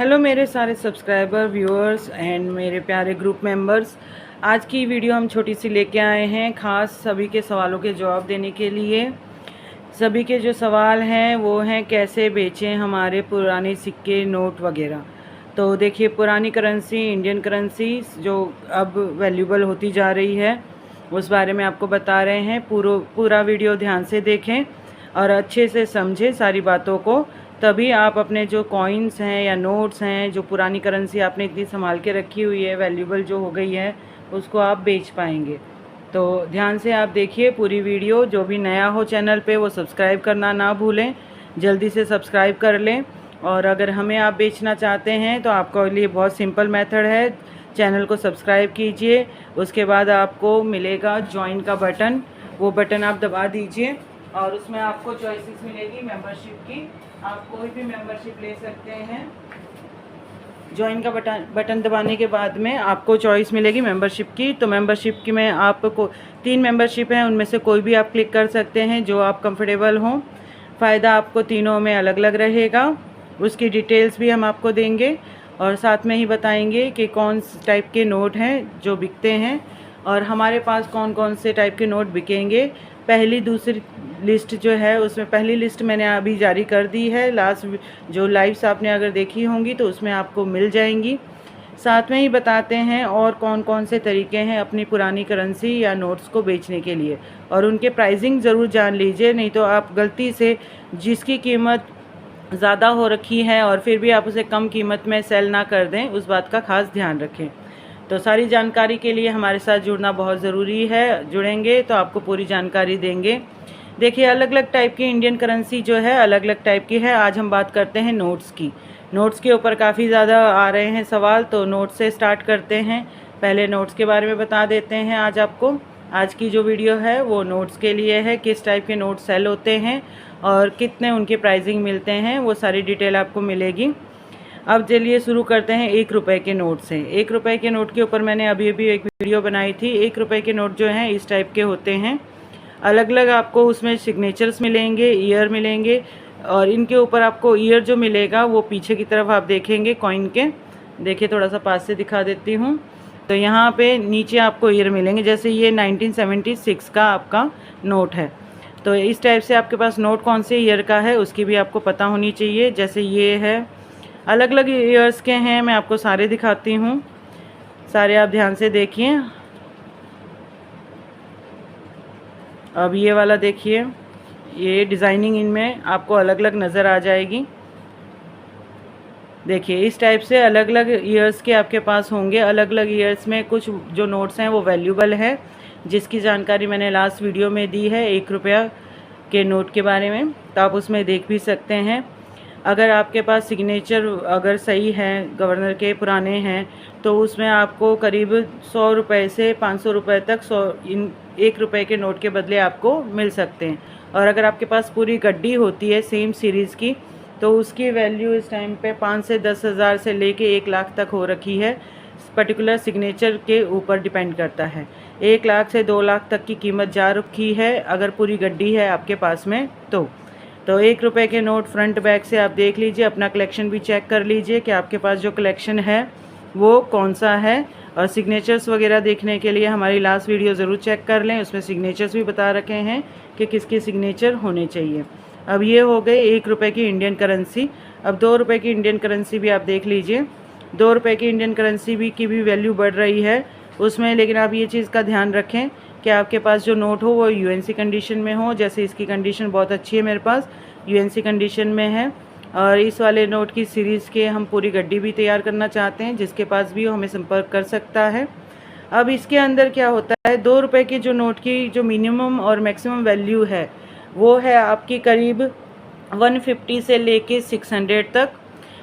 Hello मेरे सारे subscriber viewers and मेरे प्यारे ग्रुप मेंबर्स। आज की वीडियो हम छोटी सी लेके आए हैं खास सभी के सवालों के जवाब देने के लिए। सभी के जो सवाल हैं वो हैं कैसे बेचें हमारे पुराने सिक्के नोट वगैरह। तो देखिए, पुरानी करेंसी इंडियन करेंसी जो अब वैल्यूबल होती जा रही है उस बारे में आपको बता रहे हैं। पूरा वीडियो ध्यान से देखें और अच्छे से समझें सारी बातों को, तभी आप अपने जो कॉइन्स हैं या नोट्स हैं, जो पुरानी करेंसी आपने इतनी संभाल के रखी हुई है, वैल्यूबल जो हो गई है, उसको आप बेच पाएंगे। तो ध्यान से आप देखिए पूरी वीडियो। जो भी नया हो चैनल पे वो सब्सक्राइब करना ना भूलें, जल्दी से सब्सक्राइब कर लें। और अगर हमें आप बेचना चाहते हैं तो आपके लिए बहुत सिंपल मेथड है। चैनल को सब्सक्राइब कीजिए, उसके बाद आपको मिलेगा ज्वाइन का बटन, वो बटन आप दबा दीजिए और उसमें आपको चॉइसेस मिलेगी मेंबरशिप की। आप कोई भी मेंबरशिप ले सकते हैं। ज्वाइन का बटन दबाने के बाद में आपको चॉइस मिलेगी मेंबरशिप की। तो मेंबरशिप की में आपको 3 मेंबरशिप हैं, उनमें से कोई भी आप क्लिक कर सकते हैं जो आप कंफर्टेबल हों। फ़ायदा आपको तीनों में अलग अलग रहेगा। उसकी डिटेल्स भी हम आपको देंगे और साथ में ही बताएंगे कि कौन से टाइप के नोट हैं जो बिकते हैं और हमारे पास कौन कौन से टाइप के नोट बिकेंगे। पहली दूसरी लिस्ट जो है उसमें पहली लिस्ट मैंने अभी जारी कर दी है। लास्ट जो लाइव्स आपने अगर देखी होंगी तो उसमें आपको मिल जाएंगी। साथ में ही बताते हैं और कौन कौन से तरीके हैं अपनी पुरानी करेंसी या नोट्स को बेचने के लिए, और उनके प्राइसिंग ज़रूर जान लीजिए, नहीं तो आप गलती से जिसकी कीमत ज़्यादा हो रखी है और फिर भी आप उसे कम कीमत में सेल ना कर दें, उस बात का खास ध्यान रखें। तो सारी जानकारी के लिए हमारे साथ जुड़ना बहुत ज़रूरी है। जुड़ेंगे तो आपको पूरी जानकारी देंगे। देखिए, अलग अलग टाइप की इंडियन करेंसी जो है अलग अलग टाइप की है। आज हम बात करते हैं नोट्स की। नोट्स के ऊपर काफ़ी ज़्यादा आ रहे हैं सवाल, तो नोट्स से स्टार्ट करते हैं। पहले नोट्स के बारे में बता देते हैं आज आपको। आज की जो वीडियो है वो नोट्स के लिए है, किस टाइप के नोट्स सेल होते हैं और कितने उनके प्राइसिंग मिलते हैं, वो सारी डिटेल आपको मिलेगी। अब चलिए शुरू करते हैं 1 रुपए के नोट से। 1 रुपए के नोट के ऊपर मैंने अभी एक वीडियो बनाई थी। 1 रुपए के नोट जो हैं इस टाइप के होते हैं। अलग अलग आपको उसमें सिग्नेचर्स मिलेंगे, ईयर मिलेंगे, और इनके ऊपर आपको ईयर जो मिलेगा वो पीछे की तरफ आप देखेंगे कॉइन के। देखिए, थोड़ा सा पास से दिखा देती हूँ। तो यहाँ पे नीचे आपको ईयर मिलेंगे। जैसे ये 1976 का आपका नोट है, तो इस टाइप से आपके पास नोट कौन से ईयर का है उसकी भी आपको पता होनी चाहिए। जैसे ये है, अलग अलग ईयर्स के हैं, मैं आपको सारे दिखाती हूँ, सारे आप ध्यान से देखिए। अब ये वाला देखिए, ये डिज़ाइनिंग इनमें आपको अलग अलग नज़र आ जाएगी। देखिए, इस टाइप से अलग अलग ईयर्स के आपके पास होंगे। अलग अलग ईयर्स में कुछ जो नोट्स हैं वो वैल्यूबल है, जिसकी जानकारी मैंने लास्ट वीडियो में दी है 1 रुपया के नोट के बारे में, तो आप उसमें देख भी सकते हैं। अगर आपके पास सिग्नेचर अगर सही है, गवर्नर के पुराने हैं, तो उसमें आपको करीब 100 रुपये से 500 रुपये तक 1 रुपये के नोट के बदले आपको मिल सकते हैं। और अगर आपके पास पूरी गड्डी होती है सेम सीरीज़ की, तो उसकी वैल्यू इस टाइम पे 5 से 10 हज़ार से लेके 1 लाख तक हो रखी है। पर्टिकुलर सिग्नेचर के ऊपर डिपेंड करता है। 1 लाख से 2 लाख तक की कीमत जा रखी है अगर पूरी गड्डी है आपके पास में। तो 1 रुपये के नोट फ्रंट बैक से आप देख लीजिए, अपना कलेक्शन भी चेक कर लीजिए कि आपके पास जो कलेक्शन है वो कौन सा है। और सिग्नेचर्स वगैरह देखने के लिए हमारी लास्ट वीडियो ज़रूर चेक कर लें, उसमें सिग्नेचर्स भी बता रखे हैं कि किसके सिग्नेचर होने चाहिए। अब ये हो गए 1 रुपये की इंडियन करेंसी। अब 2 रुपये की इंडियन करेंसी भी आप देख लीजिए। 2 रुपये की इंडियन करेंसी की भी वैल्यू बढ़ रही है उसमें, लेकिन आप ये चीज़ का ध्यान रखें कि आपके पास जो नोट हो वो यूएनसी कंडीशन में हो। जैसे इसकी कंडीशन बहुत अच्छी है, मेरे पास यूएनसी कंडीशन में है। और इस वाले नोट की सीरीज़ के हम पूरी गड्डी भी तैयार करना चाहते हैं, जिसके पास भी हमें संपर्क कर सकता है। अब इसके अंदर क्या होता है, 2 रुपये के जो नोट की जो मिनिमम और मैक्सिमम वैल्यू है वो है आपकी करीब 150 से लेके 600 तक,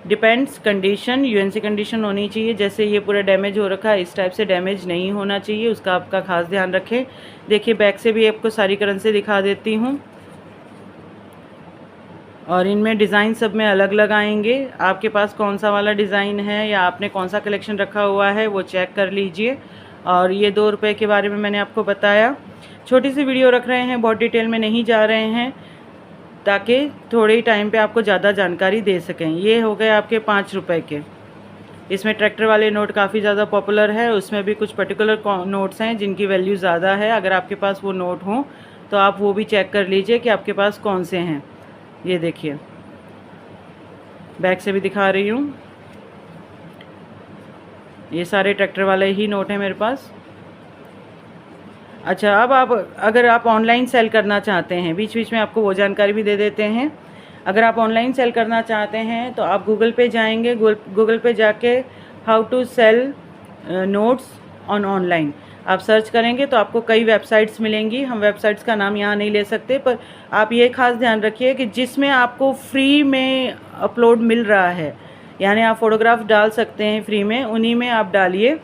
डिपेंड्स कंडीशन। यूएनसी कंडीशन होनी चाहिए। जैसे ये पूरा डैमेज हो रखा है, इस टाइप से डैमेज नहीं होना चाहिए, उसका आपका खास ध्यान रखें। देखिए, बैक से भी आपको सारी करेंसी दिखा देती हूँ, और इनमें डिज़ाइन सब में अलग अलग आएंगे। आपके पास कौन सा वाला डिज़ाइन है या आपने कौन सा कलेक्शन रखा हुआ है वो चेक कर लीजिए। और ये 2 रुपये के बारे में मैंने आपको बताया। छोटी सी वीडियो रख रहे हैं, बहुत डिटेल में नहीं जा रहे हैं। ताकि थोड़े ही टाइम पे आपको ज़्यादा जानकारी दे सकें। ये हो गए आपके 5 रुपए के। इसमें ट्रैक्टर वाले नोट काफ़ी ज़्यादा पॉपुलर है। उसमें भी कुछ पर्टिकुलर नोट्स हैं जिनकी वैल्यू ज़्यादा है। अगर आपके पास वो नोट हों तो आप वो भी चेक कर लीजिए कि आपके पास कौन से हैं। ये देखिए, बैक से भी दिखा रही हूँ। ये सारे ट्रैक्टर वाले ही नोट हैं मेरे पास। अच्छा, अब आप अगर आप ऑनलाइन सेल करना चाहते हैं, बीच बीच में आपको वो जानकारी भी दे देते हैं। अगर आप ऑनलाइन सेल करना चाहते हैं तो आप गूगल पे जाएंगे। गूगल पे जाके how to sell notes on online आप सर्च करेंगे तो आपको कई वेबसाइट्स मिलेंगी। हम वेबसाइट्स का नाम यहाँ नहीं ले सकते, पर आप ये खास ध्यान रखिए कि जिसमें आपको फ्री में अपलोड मिल रहा है, यानी आप फ़ोटोग्राफ डाल सकते हैं फ्री में, उन्हीं में आप डालिए।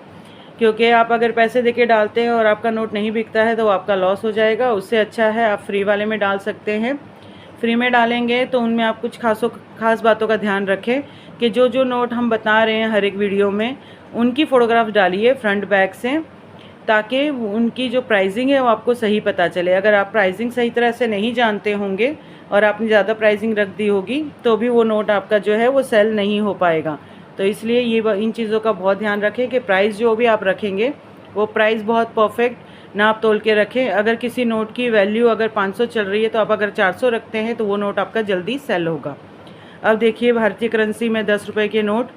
क्योंकि आप अगर पैसे देके डालते हैं और आपका नोट नहीं बिकता है तो आपका लॉस हो जाएगा। उससे अच्छा है आप फ्री वाले में डाल सकते हैं। फ्री में डालेंगे तो उनमें आप कुछ खास बातों का ध्यान रखें कि जो नोट हम बता रहे हैं हर एक वीडियो में, उनकी फ़ोटोग्राफ डालिए फ्रंट बैक से, ताकि उनकी जो प्राइसिंग है वो आपको सही पता चले। अगर आप प्राइसिंग सही तरह से नहीं जानते होंगे और आपने ज़्यादा प्राइसिंग रख दी होगी तो भी वो नोट आपका जो है वो सेल नहीं हो पाएगा। तो इसलिए ये इन चीज़ों का बहुत ध्यान रखें कि प्राइस जो भी आप रखेंगे वो प्राइस बहुत परफेक्ट नाप तोल के रखें। अगर किसी नोट की वैल्यू अगर 500 चल रही है तो आप अगर 400 रखते हैं तो वो नोट आपका जल्दी सेल होगा। अब देखिए, भारतीय करेंसी में 10 रुपये के नोट,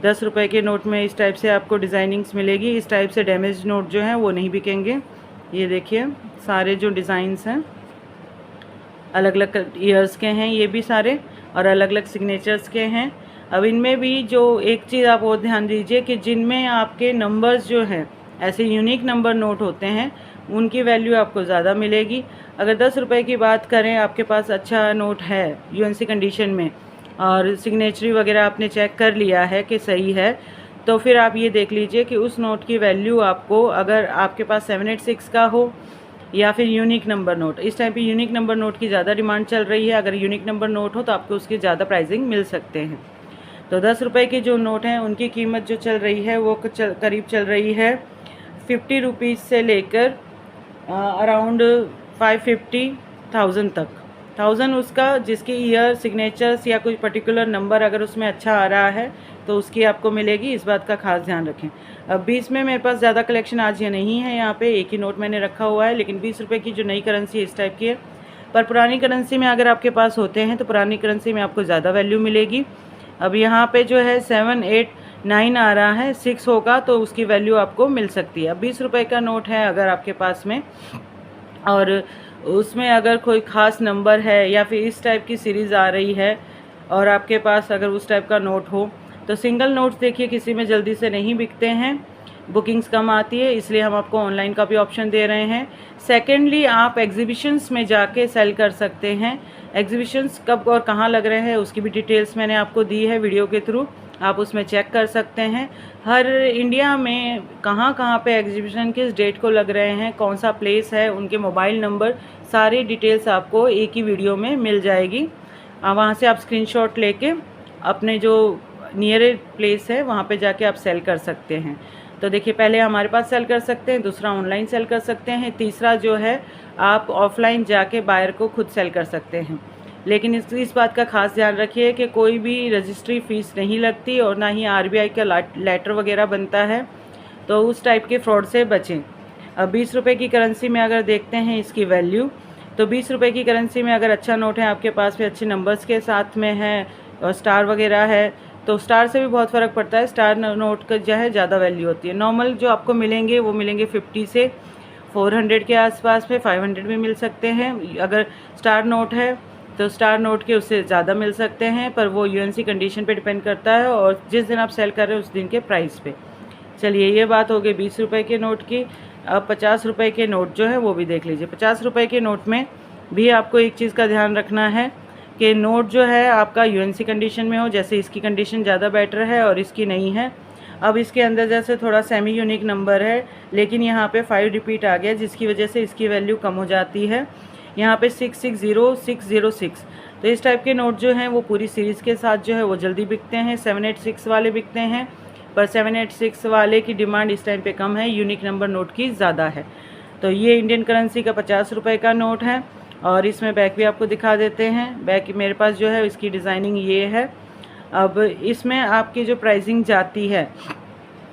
10 रुपये के नोट में इस टाइप से आपको डिज़ाइनिंग्स मिलेगी। इस टाइप से डैमेज नोट जो हैं वो नहीं बिकेंगे। ये देखिए, सारे जो डिज़ाइंस हैं अलग अलग ईयर्स के हैं ये भी सारे, और अलग अलग सिग्नेचर्स के हैं। अब इनमें भी जो एक चीज़ आप और ध्यान दीजिए कि जिनमें आपके नंबर्स जो हैं ऐसे यूनिक नंबर नोट होते हैं उनकी वैल्यू आपको ज़्यादा मिलेगी। अगर 10 रुपये की बात करें, आपके पास अच्छा नोट है यूएनसी कंडीशन में और सिग्नेचरी वगैरह आपने चेक कर लिया है कि सही है, तो फिर आप ये देख लीजिए कि उस नोट की वैल्यू आपको, अगर आपके पास 786 का हो या फिर यूनिक नंबर नोट, इस टाइप की यूनिक नंबर नोट की ज़्यादा डिमांड चल रही है। अगर यूनिक नंबर नोट हो तो आपको उसकी ज़्यादा प्राइसिंग मिल सकते हैं। तो 10 रुपये के जो नोट हैं उनकी कीमत जो चल रही है वो करीब चल रही है 50 रुपीज़ से लेकर अराउंड 550,000 तक। 1000 उसका जिसकी ईयर, सिग्नेचर्स या कोई पर्टिकुलर नंबर अगर उसमें अच्छा आ रहा है तो उसकी आपको मिलेगी। इस बात का खास ध्यान रखें। अब 20 में मेरे पास ज़्यादा कलेक्शन आज ये नहीं है, यहाँ पे एक ही नोट मैंने रखा हुआ है, लेकिन 20 रुपये की जो नई करेंसी इस टाइप की है। पर पुरानी करेंसी में अगर आपके पास होते हैं तो पुरानी करेंसी में आपको ज़्यादा वैल्यू मिलेगी। अब यहाँ पे जो है 7, 8, 9 आ रहा है, 6 होगा तो उसकी वैल्यू आपको मिल सकती है। अब 20 रुपये का नोट है अगर आपके पास में, और उसमें अगर कोई ख़ास नंबर है या फिर इस टाइप की सीरीज़ आ रही है और आपके पास अगर उस टाइप का नोट हो, तो सिंगल नोट्स देखिए किसी में जल्दी से नहीं बिकते हैं, बुकिंग्स कम आती है, इसलिए हम आपको ऑनलाइन का भी ऑप्शन दे रहे हैं। सेकेंडली, आप एग्जीबिशंस में जाके सेल कर सकते हैं। एग्जीबिशंस कब और कहाँ लग रहे हैं उसकी भी डिटेल्स मैंने आपको दी है वीडियो के थ्रू, आप उसमें चेक कर सकते हैं। हर इंडिया में कहाँ कहाँ पे एग्जीबिशन किस डेट को लग रहे हैं, कौन सा प्लेस है, उनके मोबाइल नंबर, सारी डिटेल्स आपको एक ही वीडियो में मिल जाएगी। वहाँ से आप स्क्रीनशॉट लेके अपने जो नियर प्लेस है वहाँ पे जाके आप सेल कर सकते हैं। तो देखिए, पहले हमारे पास सेल कर सकते हैं, दूसरा ऑनलाइन सेल कर सकते हैं, तीसरा जो है आप ऑफलाइन जाके बायर को खुद सेल कर सकते हैं। लेकिन इस बात का खास ध्यान रखिए कि कोई भी रजिस्ट्री फ़ीस नहीं लगती और ना ही आरबीआई का लेटर वगैरह बनता है, तो उस टाइप के फ्रॉड से बचें। अब 20 रुपये की करेंसी में अगर देखते हैं इसकी वैल्यू, तो 20 रुपये की करेंसी में अगर अच्छा नोट है आपके पास में, अच्छे नंबर्स के साथ में है और स्टार वगैरह है, तो स्टार से भी बहुत फ़र्क पड़ता है। स्टार नोट का जो है ज़्यादा वैल्यू होती है। नॉर्मल जो आपको मिलेंगे वो मिलेंगे 50 से 400 के आसपास में, 500 भी मिल सकते हैं। अगर स्टार नोट है तो स्टार नोट के उससे ज़्यादा मिल सकते हैं, पर वो यूएनसी कंडीशन पे डिपेंड करता है और जिस दिन आप सेल कर रहे हैं उस दिन के प्राइस पे। चलिए, ये बात हो गई 20 रुपये के नोट की। अब 50 रुपये के नोट जो है वो भी देख लीजिए। 50 रुपये के नोट में भी आपको एक चीज़ का ध्यान रखना है कि नोट जो है आपका यूएनसी कंडीशन में हो। जैसे इसकी कंडीशन ज़्यादा बेटर है और इसकी नहीं है। अब इसके अंदर जैसे थोड़ा सेमी यूनिक नंबर है, लेकिन यहाँ पे 5 रिपीट आ गया, जिसकी वजह से इसकी वैल्यू कम हो जाती है। यहाँ पे 660606। तो इस टाइप के नोट जो हैं वो पूरी सीरीज़ के साथ जो है वो जल्दी बिकते हैं। 786 वाले बिकते हैं, पर 786 वाले की डिमांड इस टाइम पे कम है, यूनिक नंबर नोट की ज़्यादा है। तो ये इंडियन करेंसी का 50 रुपये का नोट है। और इसमें बैक भी आपको दिखा देते हैं। बैक मेरे पास जो है इसकी डिज़ाइनिंग ये है। अब इसमें आपकी जो प्राइसिंग जाती है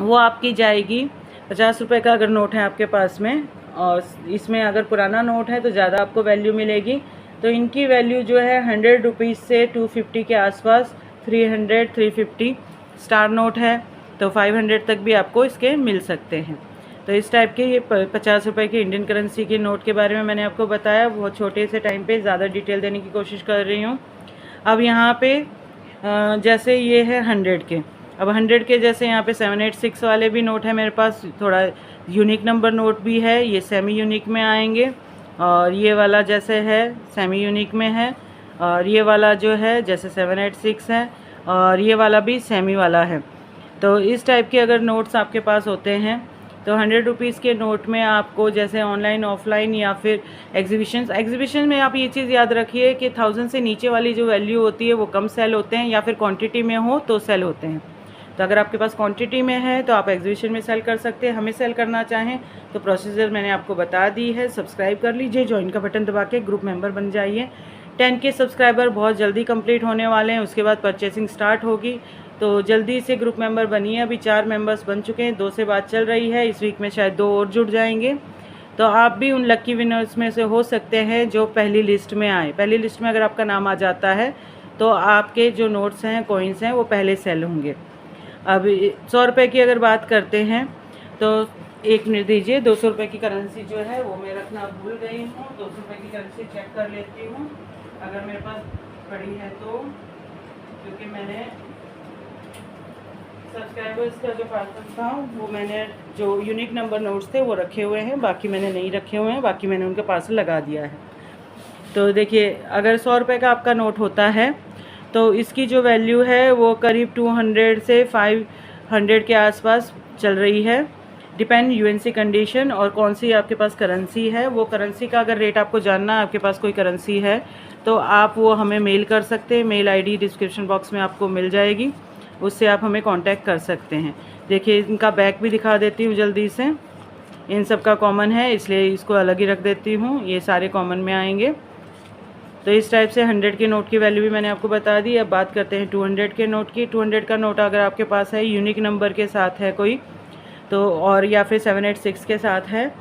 वो आपकी जाएगी 50 रुपये का अगर नोट है आपके पास में, और इसमें अगर पुराना नोट है तो ज़्यादा आपको वैल्यू मिलेगी। तो इनकी वैल्यू जो है 100 रुपीज़ से 250 के आसपास, 300 350 स्टार नोट है तो 500 तक भी आपको इसके मिल सकते हैं। तो इस टाइप के ये 50 रुपये के इंडियन करेंसी के नोट के बारे में मैंने आपको बताया। बहुत छोटे से टाइम पे ज़्यादा डिटेल देने की कोशिश कर रही हूँ। अब यहाँ पे जैसे ये है 100 के, अब 100 के जैसे यहाँ पे 786 वाले भी नोट है मेरे पास, थोड़ा यूनिक नंबर नोट भी है, ये सेमी यूनिक में आएंगे। और ये वाला जैसे है सेमी यूनिक में है, और ये वाला जो है जैसे 786 है, और ये वाला भी सेमी वाला है। तो इस टाइप के अगर नोट्स आपके पास होते हैं तो 100 रुपीज़ के नोट में आपको जैसे ऑनलाइन ऑफलाइन या फिर एग्जीबिशन में आप ये चीज़ याद रखिए कि 1000 से नीचे वाली जो वैल्यू होती है वो कम सेल होते हैं, या फिर क्वांटिटी में हो तो सेल होते हैं। तो अगर आपके पास क्वांटिटी में है तो आप एग्जीबिशन में सेल कर सकते हैं। हमें सेल करना चाहें तो प्रोसीजर मैंने आपको बता दी है। सब्सक्राइब कर लीजिए, ज्वाइन का बटन दबा के ग्रुप मेंबर बन जाइए। 10K सब्सक्राइबर बहुत जल्दी कंप्लीट होने वाले हैं, उसके बाद परचेसिंग स्टार्ट होगी, तो जल्दी से ग्रुप मेंबर बनिए। अभी 4 मेंबर्स बन चुके हैं, 2 से बात चल रही है, इस वीक में शायद 2 और जुड़ जाएंगे। तो आप भी उन लक्की विनर्स में से हो सकते हैं जो पहली लिस्ट में आए। पहली लिस्ट में अगर आपका नाम आ जाता है तो आपके जो नोट्स हैं, कॉइन्स हैं, वो पहले सेल होंगे। अब 100 रुपये की अगर बात करते हैं तो 1 मिनट दीजिए, 200 रुपये की करेंसी जो है वो मैं रखना भूल गई हूँ। 200 रुपये की करेंसी चेक कर लेती हूँ अगर मेरे पास पड़ी है तो, क्योंकि मैंने सब्सक्राइबर्स का जो पार्सल था वो मैंने जो यूनिक नंबर नोट्स थे वो रखे हुए हैं, बाकी मैंने नहीं रखे हुए हैं, बाकी मैंने उनका पार्सल लगा दिया है। तो देखिए अगर 100 रुपये का आपका नोट होता है तो इसकी जो वैल्यू है वो करीब 200 से 500 के आसपास चल रही है। डिपेंड यूएनसी कंडीशन और कौन सी आपके पास करेंसी है। वो करेंसी का अगर रेट आपको जानना है, आपके पास कोई करेंसी है तो आप वो हमें मेल कर सकते हैं। मेल आईडी डिस्क्रिप्शन बॉक्स में आपको मिल जाएगी, उससे आप हमें कांटेक्ट कर सकते हैं। देखिए इनका बैक भी दिखा देती हूँ जल्दी से। इन सब का कॉमन है इसलिए इसको अलग ही रख देती हूँ, ये सारे कॉमन में आएंगे। तो इस टाइप से 100 के नोट की वैल्यू भी मैंने आपको बता दी। अब बात करते हैं 200 के नोट की। 200 का नोट अगर आपके पास है, यूनिक नंबर के साथ है कोई तो, और या फिर 786 के साथ है,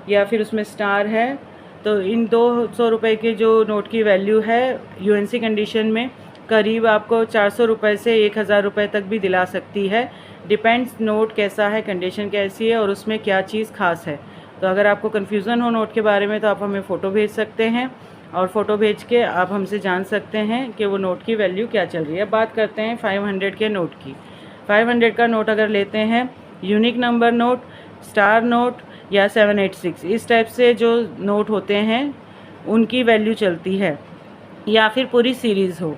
या फिर उसमें स्टार है, तो इन 200 रुपये के जो नोट की वैल्यू है यूएनसी कंडीशन में करीब आपको 400 रुपये से 1000 रुपये तक भी दिला सकती है। डिपेंड्स नोट कैसा है, कंडीशन कैसी है और उसमें क्या चीज़ खास है। तो अगर आपको कन्फ्यूज़न हो नोट के बारे में तो आप हमें फ़ोटो भेज सकते हैं, और फ़ोटो भेज के आप हमसे जान सकते हैं कि वो नोट की वैल्यू क्या चल रही है। अब बात करते हैं 500 के नोट की। 500 का नोट अगर लेते हैं, unique number note, star note या 786, इस टाइप से जो नोट होते हैं उनकी वैल्यू चलती है, या फिर पूरी सीरीज़ हो।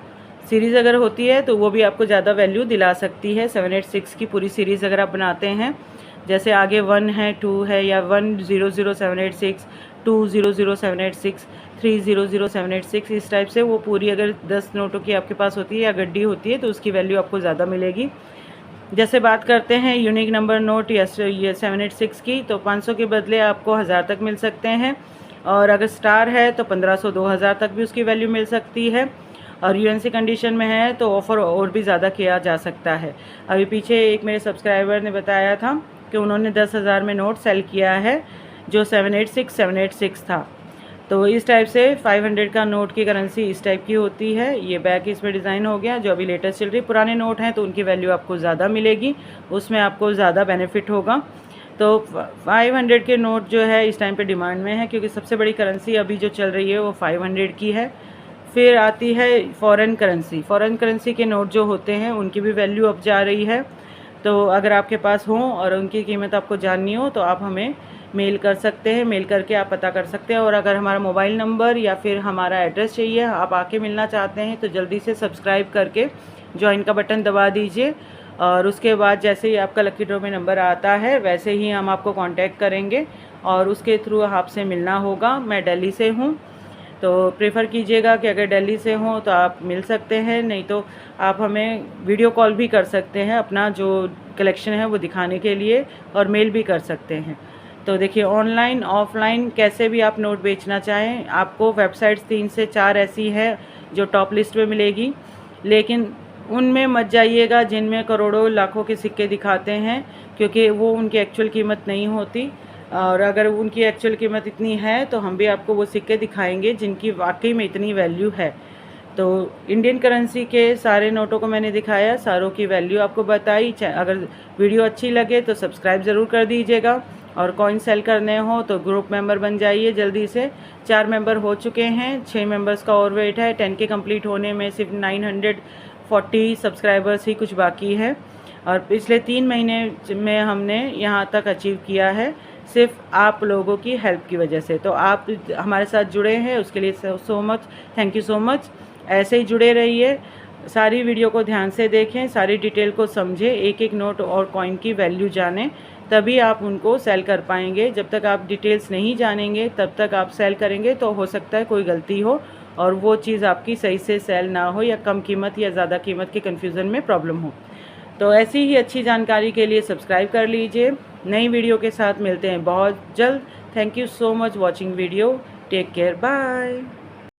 सीरीज़ अगर होती है तो वो भी आपको ज़्यादा वैल्यू दिला सकती है। 786 की पूरी सीरीज़ अगर आप बनाते हैं, जैसे आगे 1 है, 2 है, या 1000786, 2000786, 3000786, इस टाइप से वो पूरी अगर 10 नोटों की आपके पास होती है या गड्डी होती है तो उसकी वैल्यू आपको ज़्यादा मिलेगी। जैसे बात करते हैं यूनिक नंबर नोट या 786 की, तो 500 के बदले आपको 1000 तक मिल सकते हैं, और अगर स्टार है तो 1500 2000 तक भी उसकी वैल्यू मिल सकती है, और यूएनसी कंडीशन में है तो ऑफ़र और भी ज़्यादा किया जा सकता है। अभी पीछे एक मेरे सब्सक्राइबर ने बताया था कि उन्होंने 10,000 में नोट सेल किया है जो 786 था। तो इस टाइप से 500 का नोट की करेंसी इस टाइप की होती है। ये बैक इसमें डिज़ाइन हो गया जो अभी लेटेस्ट चल रही। पुराने नोट हैं तो उनकी वैल्यू आपको ज़्यादा मिलेगी, उसमें आपको ज़्यादा बेनिफिट होगा। तो 500 के नोट जो है इस टाइम पे डिमांड में है, क्योंकि सबसे बड़ी करेंसी अभी जो चल रही है वो 500 की है। फिर आती है फ़ॉरेन करेंसी। फ़ॉरेन करेंसी के नोट जो होते हैं उनकी भी वैल्यू अब जा रही है। तो अगर आपके पास हो और उनकी कीमत आपको जाननी हो तो आप हमें मेल कर सकते हैं, मेल करके आप पता कर सकते हैं। और अगर हमारा मोबाइल नंबर या फिर हमारा एड्रेस चाहिए, आप आके मिलना चाहते हैं, तो जल्दी से सब्सक्राइब करके ज्वाइन का बटन दबा दीजिए, और उसके बाद जैसे ही आपका लकी ड्रॉ में नंबर आता है वैसे ही हम आपको कांटेक्ट करेंगे और उसके थ्रू आपसे मिलना होगा। मैं दिल्ली से हूँ, तो प्रेफर कीजिएगा कि अगर दिल्ली से हो तो आप मिल सकते हैं, नहीं तो आप हमें वीडियो कॉल भी कर सकते हैं अपना जो कलेक्शन है वो दिखाने के लिए, और मेल भी कर सकते हैं। तो देखिए ऑनलाइन ऑफलाइन कैसे भी आप नोट बेचना चाहें, आपको वेबसाइट्स 3 से 4 ऐसी है जो टॉप लिस्ट में मिलेगी, लेकिन उनमें मत जाइएगा जिनमें करोड़ों लाखों के सिक्के दिखाते हैं, क्योंकि वो उनकी एक्चुअल कीमत नहीं होती। और अगर उनकी एक्चुअल कीमत इतनी है तो हम भी आपको वो सिक्के दिखाएंगे जिनकी वाकई में इतनी वैल्यू है। तो इंडियन करेंसी के सारे नोटों को मैंने दिखाया, सारों की वैल्यू आपको बताई। अगर वीडियो अच्छी लगे तो सब्सक्राइब ज़रूर कर दीजिएगा, और कॉइन सेल करने हो तो ग्रुप मेंबर बन जाइए जल्दी से। 4 मेंबर हो चुके हैं, 6 मेंबर्स का और वेट है। 10 के कंप्लीट होने में सिर्फ 940 सब्सक्राइबर्स ही कुछ बाकी है, और पिछले 3 महीने में हमने यहाँ तक अचीव किया है सिर्फ आप लोगों की हेल्प की वजह से। तो आप हमारे साथ जुड़े हैं उसके लिए so much, thank you so much. ऐसे ही जुड़े रहिए, सारी वीडियो को ध्यान से देखें, सारी डिटेल को समझें, एक एक नोट और कॉइन की वैल्यू जानें, तभी आप उनको सेल कर पाएंगे। जब तक आप डिटेल्स नहीं जानेंगे तब तक आप सेल करेंगे तो हो सकता है कोई गलती हो और वो चीज़ आपकी सही से सेल ना हो, या कम कीमत या ज़्यादा कीमत के कन्फ्यूज़न में प्रॉब्लम हो। तो ऐसी ही अच्छी जानकारी के लिए सब्सक्राइब कर लीजिए। नई वीडियो के साथ मिलते हैं बहुत जल्द। Thank you so much watching video. Take care, bye.